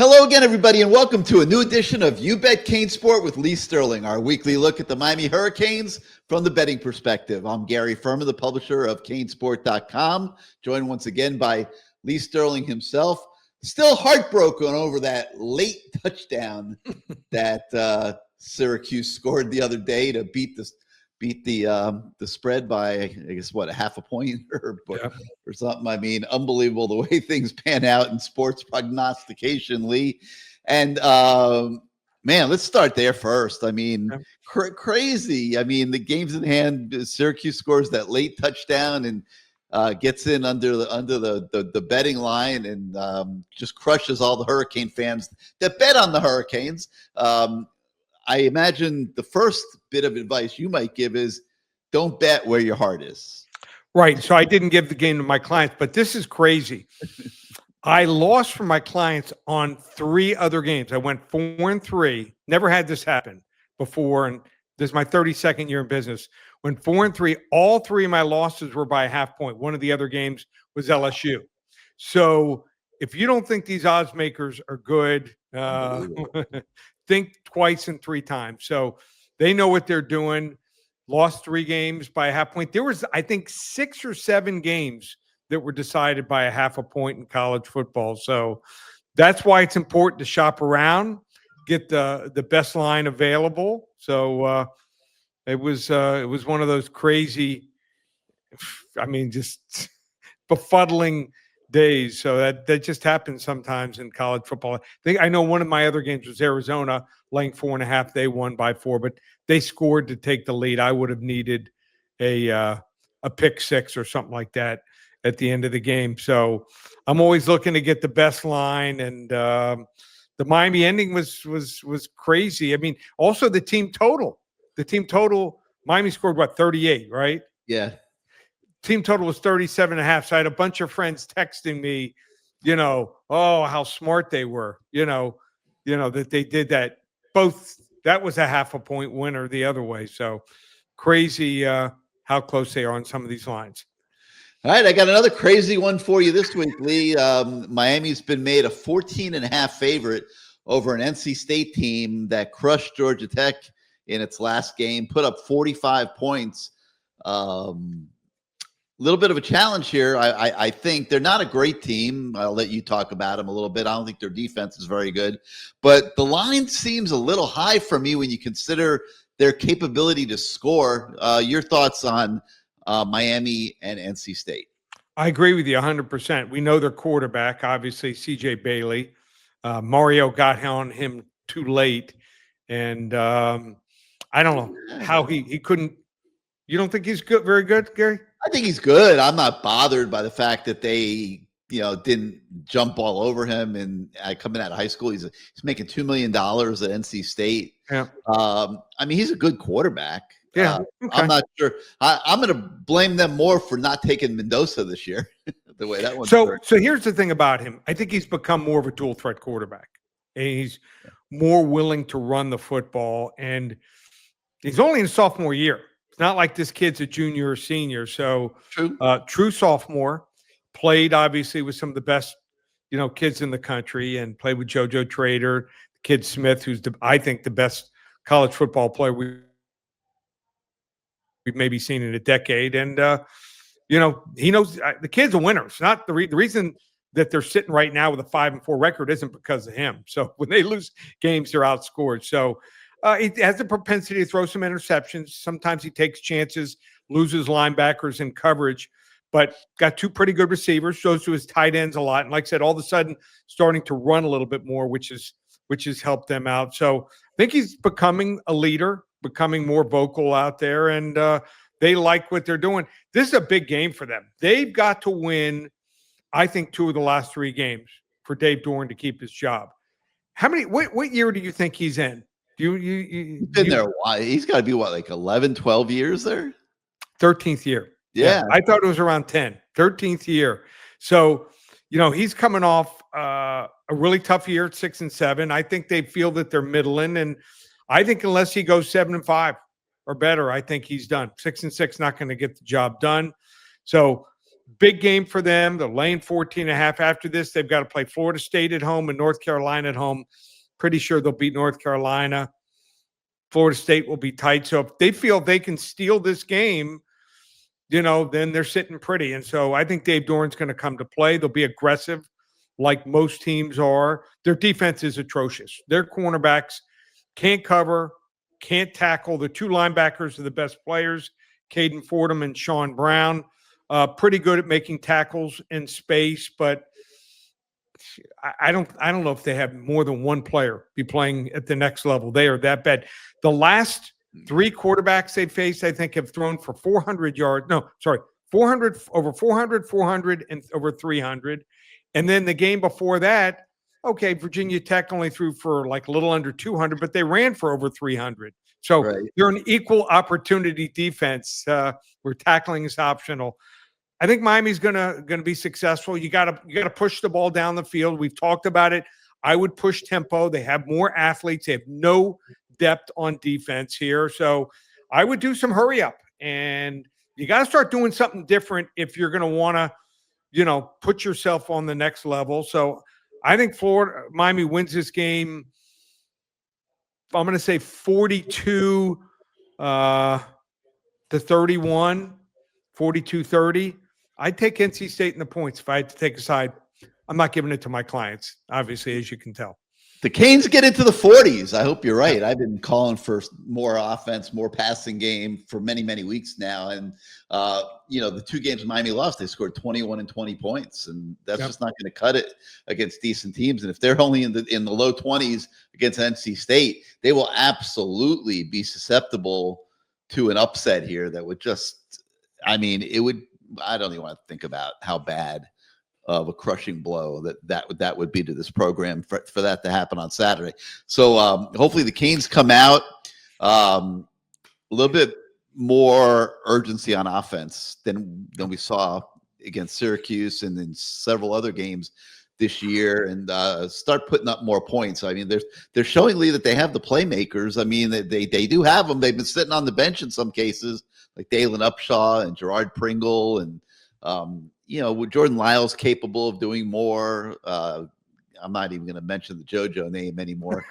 Hello again, everybody, and welcome to a new edition of You Bet CaneSport with Lee Sterling, our weekly look at the Miami Hurricanes from the betting perspective. I'm Gary Furman, the publisher of CaneSport.com, joined once again by Lee Sterling himself. Still heartbroken over that late touchdown that Syracuse scored the other day to beat the spread by, I guess, a half a point or something. I mean, unbelievable the way things pan out in sports prognostication, Lee. And man, let's start there first. I mean, crazy. I mean, the game's in hand. Syracuse scores that late touchdown and gets in under the betting line and just crushes all the Hurricane fans that bet on the Hurricanes. I imagine the first bit of advice you might give is don't bet where your heart is. Right. So I didn't give the game to my clients, but this is crazy. I lost for my clients on 3 other games. I went 4-3. Never had this happen before. And this is my 32nd year in business. Went 4-3. All 3 of my losses were by a half point. One of the other games was LSU. So if you don't think these odds makers are good, think twice and 3 times. So they know what they're doing. Lost 3 games by a half point. There was, I think, 6 or 7 games that were decided by a half a point in college football. So that's why it's important to shop around, get the best line available. So it was one of those crazy, I mean, just befuddling days. So that just happens sometimes in college football. I know one of my other games was Arizona laying 4.5. They won by 4, but they scored to take the lead. I would have needed a pick 6 or something like that at the end of the game. So I'm always looking to get the best line. And the Miami ending was crazy. I mean, also the team total. Miami scored 38, right? Yeah. Team total was 37.5. So I had a bunch of friends texting me, oh, how smart they were, that they did that. Both, that was a half a point winner the other way. So crazy how close they are on some of these lines. All right, I got another crazy one for you this week, Lee. Miami's been made a 14.5 favorite over an NC State team that crushed Georgia Tech in its last game, put up 45 points. Little bit of a challenge here. I think they're not a great team. I'll let you talk about them a little bit. I don't think their defense is very good, but the line seems a little high for me when you consider their capability to score. Your thoughts on Miami and NC State? I agree with you 100%. We know their quarterback, obviously, C.J. Bailey. Mario got on him too late, and I don't know how he couldn't. You don't think he's good? Very good, Gary? I think he's good. I'm not bothered by the fact that they, didn't jump all over him. And coming out of high school, he's making $2 million at NC State. Yeah. I mean, he's a good quarterback. Yeah. Okay. I'm not sure. I'm going to blame them more for not taking Mendoza this year. The way that one. So here's the thing about him. I think he's become more of a dual threat quarterback, and he's more willing to run the football. And he's only in sophomore year. It's not like this kid's a junior or senior. So true sophomore, played obviously with some of the best, kids in the country, and played with JoJo Trader, Kid Smith, who's I think the best college football player we've maybe seen in a decade. And, he knows the kid's a winner. It's not the reason that they're sitting right now with a 5-4 record isn't because of him. So when they lose games, they're outscored. So, he has the propensity to throw some interceptions. Sometimes he takes chances, loses linebackers in coverage, but got 2 pretty good receivers, shows to his tight ends a lot. And like I said, all of a sudden starting to run a little bit more, which has helped them out. So I think he's becoming a leader, becoming more vocal out there, and they like what they're doing. This is a big game for them. They've got to win, I think, 2 of the last 3 games for Dave Doran to keep his job. What year do you think he's in? He's been there a while. He's got to be like 11, 12 years there? 13th year. Yeah. I thought it was around 10. 13th year. So, he's coming off a really tough year at 6-7. I think they feel that they're middling, and I think unless he goes 7-5 or better, I think he's done. 6-6 not going to get the job done. So big game for them. They're laying 14.5. After this, they've got to play Florida State at home and North Carolina at home. Pretty sure they'll beat North Carolina. Florida State will be tight. So if they feel they can steal this game, then they're sitting pretty. And so I think Dave Doran's going to come to play. They'll be aggressive like most teams are. Their defense is atrocious. Their cornerbacks can't cover, can't tackle. The two linebackers are the best players, Caden Fordham and Sean Brown. Pretty good at making tackles in space, but I don't know if they have more than one player be playing at the next level. They are that bad. The last three quarterbacks they faced, I think, have thrown for 400 yards. No, sorry, 400, over 400, 400, and over 300. And then the game before that, okay, Virginia Tech only threw for like a little under 200, but they ran for over 300. So They're an equal opportunity defense where tackling is optional. I think Miami's gonna be successful. You gotta push the ball down the field. We've talked about it. I would push tempo. They have more athletes. They have no depth on defense here. So I would do some hurry up. And you got to start doing something different if you're going to want to, put yourself on the next level. So I think Miami wins this game. I'm going to say 42 to 31, 42-30. I'd take NC State in the points if I had to take a side. I'm not giving it to my clients, obviously, as you can tell. The Canes get into the 40s. I hope you're right. I've been calling for more offense, more passing game for many, many weeks now. And, the two games Miami lost, they scored 21 and 20 points. And that's just not going to cut it against decent teams. And if they're only in the low 20s against NC State, they will absolutely be susceptible to an upset here that would I don't even want to think about how bad of a crushing blow that would be to this program for that to happen on Saturday. So hopefully the Canes come out a little bit more urgency on offense than we saw against Syracuse and in several other games this year, and start putting up more points. I mean, they're showing Lee that they have the playmakers. I mean, they do have them. They've been sitting on the bench in some cases, like Dalen Upshaw and Gerard Pringle, and with Jordan Lyles capable of doing more. I'm not even going to mention the JoJo name anymore.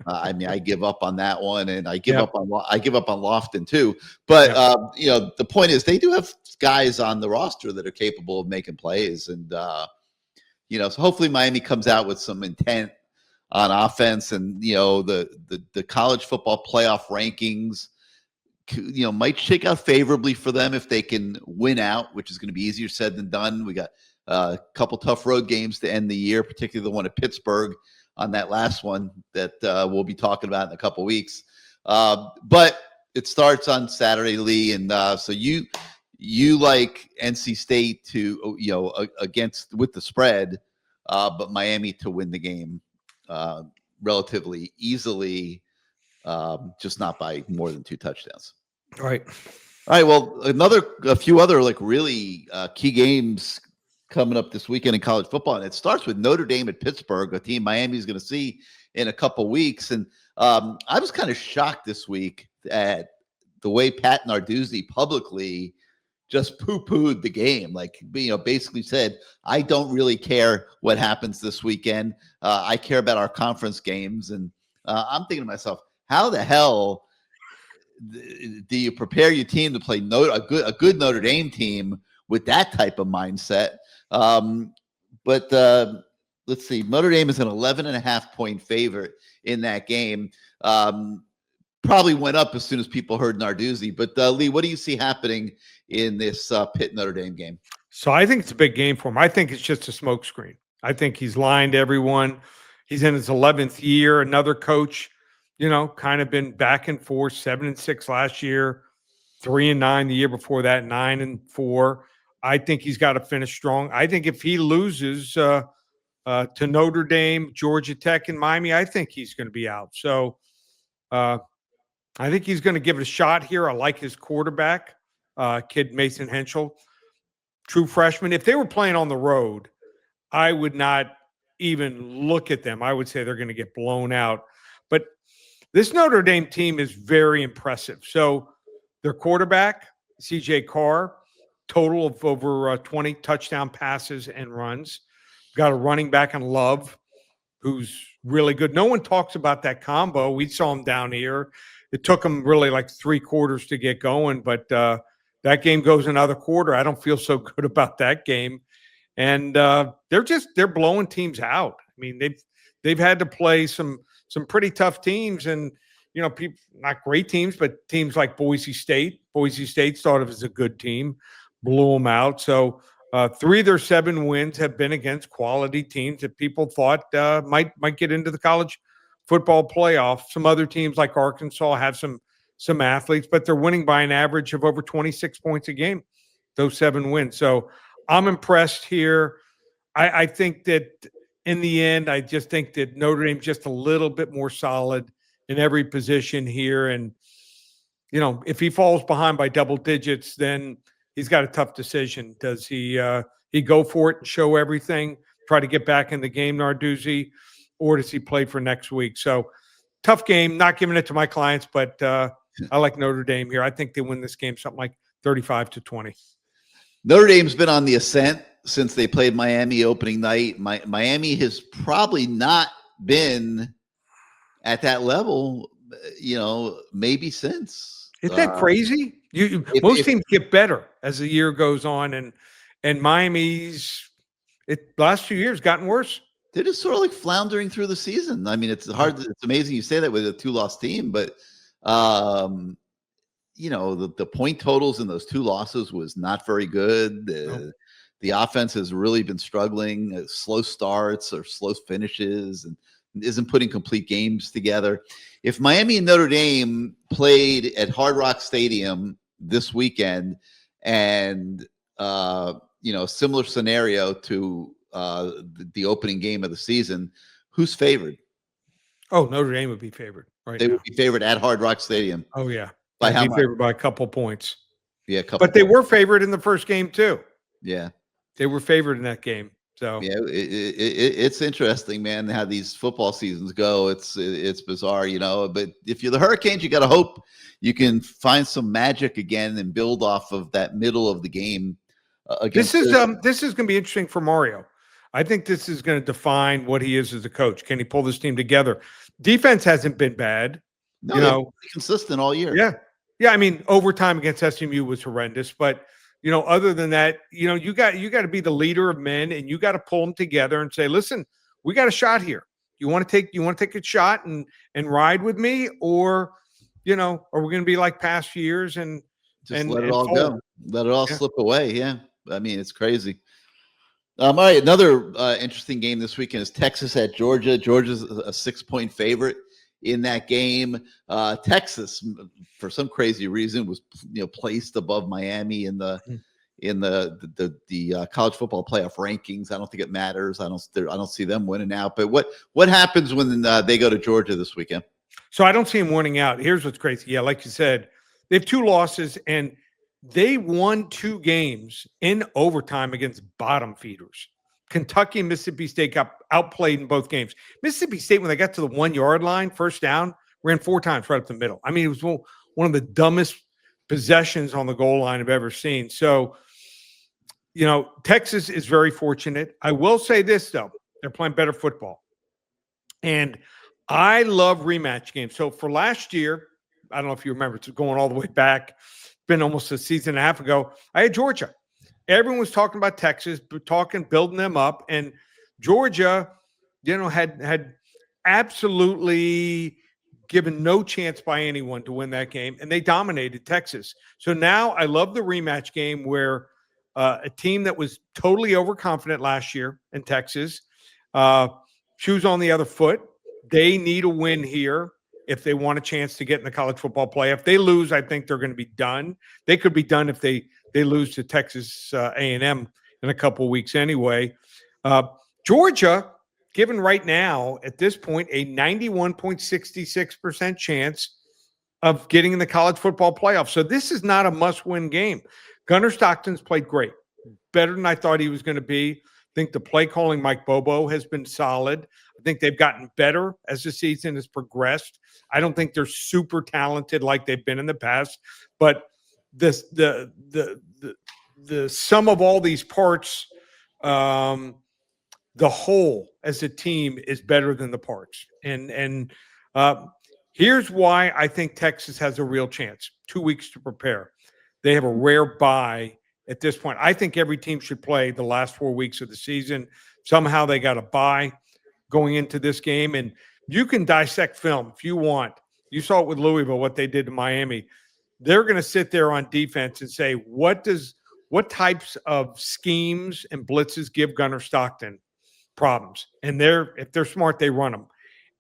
I give up on that one, and I give up on Lofton too. But the point is, they do have guys on the roster that are capable of making plays, and so hopefully Miami comes out with some intent on offense, and the college football playoff rankings might shake out favorably for them if they can win out, which is going to be easier said than done. We got a couple tough road games to end the year, particularly the one at Pittsburgh on that last one that we'll be talking about in a couple weeks. But it starts on Saturday, Lee, and so you like NC State to against with the spread, but Miami to win the game relatively easily, just not by more than 2 touchdowns. All right. Well, a few other really key games coming up this weekend in college football, and it starts with Notre Dame at Pittsburgh, a team Miami is going to see in a couple weeks. And I was kind of shocked this week at the way Pat Narduzzi publicly just poo-pooed the game, basically said, "I don't really care what happens this weekend. I care about our conference games." And I'm thinking to myself, how the hell do you prepare your team to play a good Notre Dame team with that type of mindset? But let's see. Notre Dame is an 11.5-point favorite in that game. Probably went up as soon as people heard Narduzzi. But Lee, what do you see happening in this Pitt Notre Dame game? So I think it's a big game for him. I think it's just a smokescreen. I think he's lying to everyone. He's in his 11th year. Another coach, kind of been back and forth. 7-6 last year, 3-9 the year before that, 9-4. I think he's got to finish strong. I think if he loses to Notre Dame, Georgia Tech, and Miami, I think he's going to be out. So I think he's going to give it a shot here. I like his quarterback, kid Mason Henschel, true freshman. If they were playing on the road, I would not even look at them. I would say they're going to get blown out. But this Notre Dame team is very impressive. So their quarterback, CJ Carr, total of over 20 touchdown passes and runs. Got a running back in Love, who's really good. No one talks about that combo. We saw him down here. It took him really like 3 quarters to get going, but that game goes another quarter. I don't feel so good about that game. And they're blowing teams out. I mean, they've had to play some pretty tough teams, and people, not great teams, but teams like Boise State. Boise State thought of as a good team, blew them out. So 3 of their 7 wins have been against quality teams that people thought might get into the college football playoff. Some other teams like Arkansas have some athletes, but they're winning by an average of over 26 points a game, those 7 wins. So I'm impressed here. I think that in the end, I just think that Notre Dame's just a little bit more solid in every position here. And, if he falls behind by double digits, then he's got a tough decision. Does he go for it and show everything, try to get back in the game, Narduzzi, or does he play for next week? So tough game, not giving it to my clients, but I like Notre Dame here. I think they win this game something like 35-20. Notre Dame's been on the ascent since they played Miami opening night. Miami has probably not been at that level, maybe since. Isn't that crazy? Most teams get better as the year goes on, and Miami's last few years gotten worse. They're just sort of like floundering through the season. I mean, it's hard. It's amazing you say that with a 2-loss team, but the point totals in those 2 losses was not very good. The offense has really been struggling, slow starts or slow finishes, and isn't putting complete games together. If Miami and Notre Dame played at Hard Rock Stadium this weekend, and similar scenario to the opening game of the season, who's favored? Oh, Notre Dame would be favored right They now. would be favored at Hard Rock Stadium. Oh yeah, by how much? Favored by a couple points. Yeah, a couple. But they were favored in the first game too. Yeah, they were favored in that game. So yeah, it's interesting, man, how these football seasons go. It's bizarre, But if you're the Hurricanes, you got to hope you can find some magic again and build off of that middle of the game. This is going to be interesting for Mario. I think this is going to define what he is as a coach. Can he pull this team together? Defense hasn't been bad. No, consistent all year. Yeah. I mean, overtime against SMU was horrendous, but other than that, you got to be the leader of men, and you got to pull them together and say, listen, we got a shot here. You want to take a shot and ride with me, or are we going to be like past years and just let it all go, let it all slip away? Yeah, I mean, it's crazy. All right, another interesting game this weekend is Texas at Georgia. Georgia's a 6-point favorite in that game. Texas, for some crazy reason, was placed above Miami in the college football playoff rankings. I don't think it matters. I don't see them winning out. But what happens when they go to Georgia this weekend? So I don't see them winning out. Here's what's crazy. Yeah, like you said, they have 2 losses, and they won 2 games in overtime against bottom feeders. Kentucky and Mississippi State got outplayed in both games. Mississippi State, when they got to the 1-yard line, first down, ran 4 times right up the middle. I mean, it was one of the dumbest possessions on the goal line I've ever seen. So, Texas is very fortunate. I will say this, though. They're playing better football. And I love rematch games. So for last year, I don't know if you remember, it's going all the way back. It's been almost a season and a half ago. I had Georgia. Everyone was talking about Texas, building them up, and Georgia, had absolutely given no chance by anyone to win that game, and they dominated Texas. So now I love the rematch game where a team that was totally overconfident last year in Texas, shoes on the other foot. They need a win here if they want a chance to get in the college football playoff. If they lose, I think they're going to be done. They could be done if they lose to Texas A&M in a couple of weeks anyway. Georgia, given right now at this point a 91.66% chance of getting in the college football playoff. So this is not a must-win game. Gunnar Stockton's played great, better than I thought he was going to be. I think the play calling Mike Bobo has been solid. I think they've gotten better as the season has progressed. I don't think they're super talented like they've been in the past, but the the sum of all these parts, the whole as a team is better than the parts. And here's why I think Texas has a real chance. 2 weeks to prepare. They have a rare bye at this point. I think every team should play the last 4 weeks of the season. Somehow they got a bye going into this game. And you can dissect film if you want. You saw it with Louisville, what they did to Miami. They're going to sit there on defense and say, what types of schemes and blitzes give Gunnar Stockton problems? And if they're smart, they run them.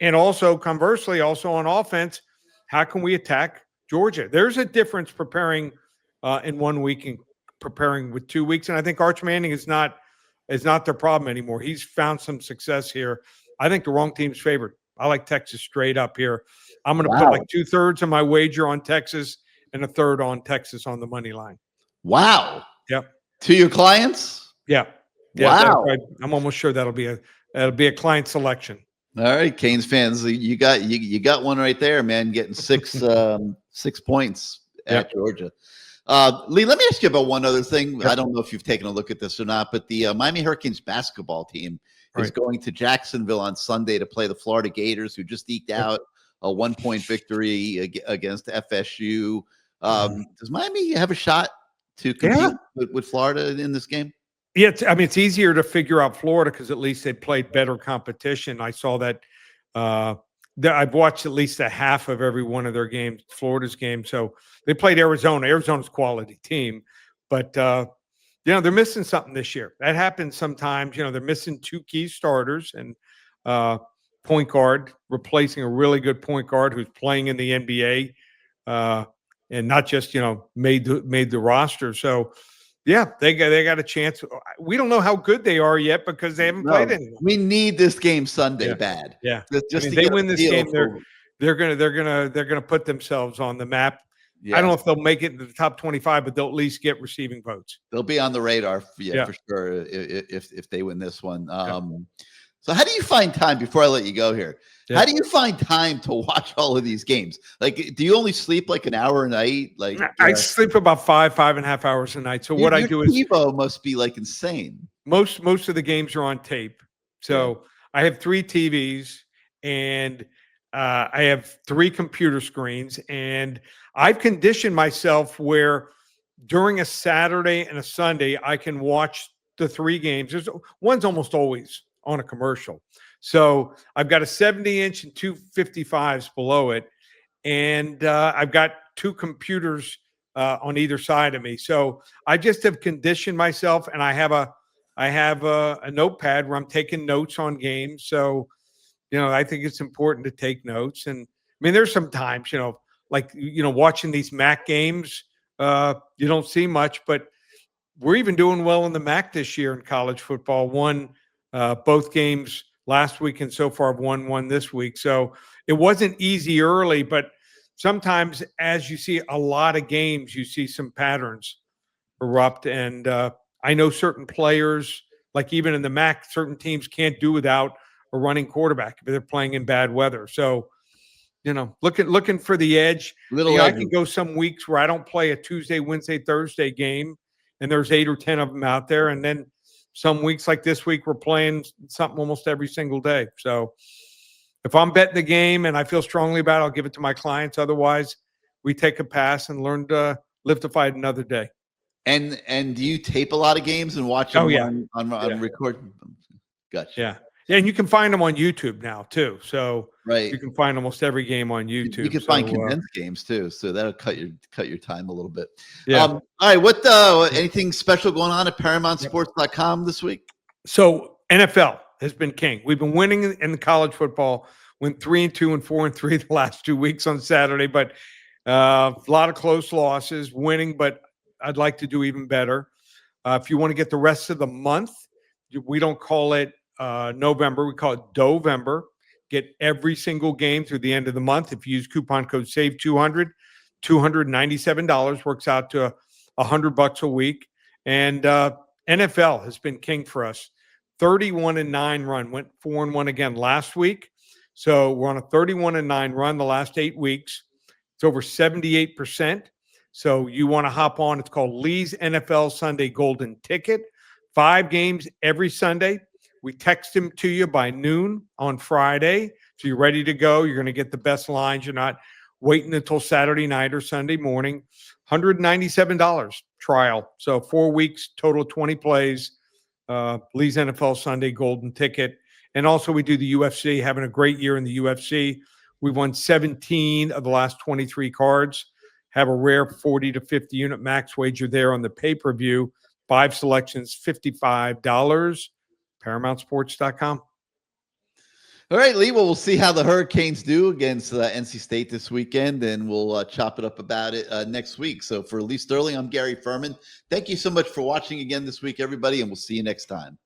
And also, conversely, also on offense, how can we attack Georgia? There's a difference preparing in 1 week and preparing with 2 weeks. And I think Arch Manning is not their problem anymore. He's found some success here. I think the wrong team's favored. I like Texas straight up here. I'm going to put like 2/3 of my wager on Texas and a third on Texas on the money line. Wow. Yep. To your clients? Yeah. Wow. I'm almost sure that'll be a client selection. All right, Canes fans, you got one right there, man. Getting 6 points at Georgia. Lee, let me ask you about one other thing. Yep. I don't know if you've taken a look at this or not, but the Miami Hurricanes basketball team is going to Jacksonville on Sunday to play the Florida Gators, who just eked out a 1-point victory against FSU. Does Miami have a shot to compete with Florida in this game? Yeah, it's easier to figure out Florida because at least they played better competition. I saw that. I've watched at least a half of every one of their games, Florida's game. So they played Arizona. Arizona's a quality team, but they're missing something this year. That happens sometimes. They're missing 2 key starters and point guard, replacing a really good point guard who's playing in the NBA and not just made the roster. So. Yeah, they got a chance. We don't know how good they are yet because they haven't played anyone. We need this game Sunday bad. Yeah, just they win this game, they're gonna put themselves on the map. Yeah. I don't know if they'll make it into the top 25, but they'll at least get receiving votes. They'll be on the radar, for sure, if they win this one. So how do you find time, before I let you go here, how do you find time to watch all of these games? Like, do you only sleep like an hour a night? Like, I sleep about 5.5 hours a night. So what I do is TiVo must be like insane. Most of the games are on tape. So I have 3 TVs and I have 3 computer screens, and I've conditioned myself where during a Saturday and a Sunday, I can watch the 3 games. One's almost always on a commercial. So I've got a 70-inch and 2 55s below it. And I've got 2 computers on either side of me. So I just have conditioned myself, and I have a notepad where I'm taking notes on games. So, I think it's important to take notes. And I mean, there's some times, watching these MAC games, you don't see much, but we're even doing well in the MAC this year in college football. Won both games last week, and so far I've won one this week. So it wasn't easy early, but sometimes as you see a lot of games, you see some patterns erupt. And I know certain players, like even in the MAC, certain teams can't do without a running quarterback if they're playing in bad weather. So, looking for the edge. I can go some weeks where I don't play a Tuesday, Wednesday, Thursday game, and there's 8 or 10 of them out there. And then some weeks like this week, we're playing something almost every single day. So if I'm betting the game and I feel strongly about it, I'll give it to my clients. Otherwise, we take a pass and learn to live to fight another day. And do you tape a lot of games and watch them on record? Gotcha. Yeah, and you can find them on YouTube now too. So you can find almost every game on YouTube. You can find condensed games too, so that'll cut your time a little bit. Yeah. All right. What anything special going on at ParamountSports.com this week? So NFL has been king. We've been winning in the college football. Went 3-2 and 4-3 the last 2 weeks on Saturday, but a lot of close losses. Winning, but I'd like to do even better. If you want to get the rest of the month, we don't call it November, we call it Dovember. Get every single game through the end of the month. If you use coupon code SAVE200, $297 works out to $100 a week. And NFL has been king for us. 31-9 run, went 4-1 again last week. So we're on a 31-9 run the last 8 weeks. It's over 78%. So you want to hop on. It's called Lee's NFL Sunday Golden Ticket. 5 games every Sunday. We text them to you by noon on Friday. So you're ready to go. You're going to get the best lines. You're not waiting until Saturday night or Sunday morning. $197 trial. So 4 weeks, total 20 plays. Lee's NFL Sunday Golden Ticket. And also we do the UFC, having a great year in the UFC. We won 17 of the last 23 cards. Have a rare 40 to 50 unit max wager there on the pay-per-view. 5 selections, $55. ParamountSports.com. All right, Lee. Well, we'll see how the Hurricanes do against NC State this weekend, and we'll chop it up about it next week. So for Lee Sterling, I'm Gary Furman. Thank you so much for watching again this week, everybody, and we'll see you next time.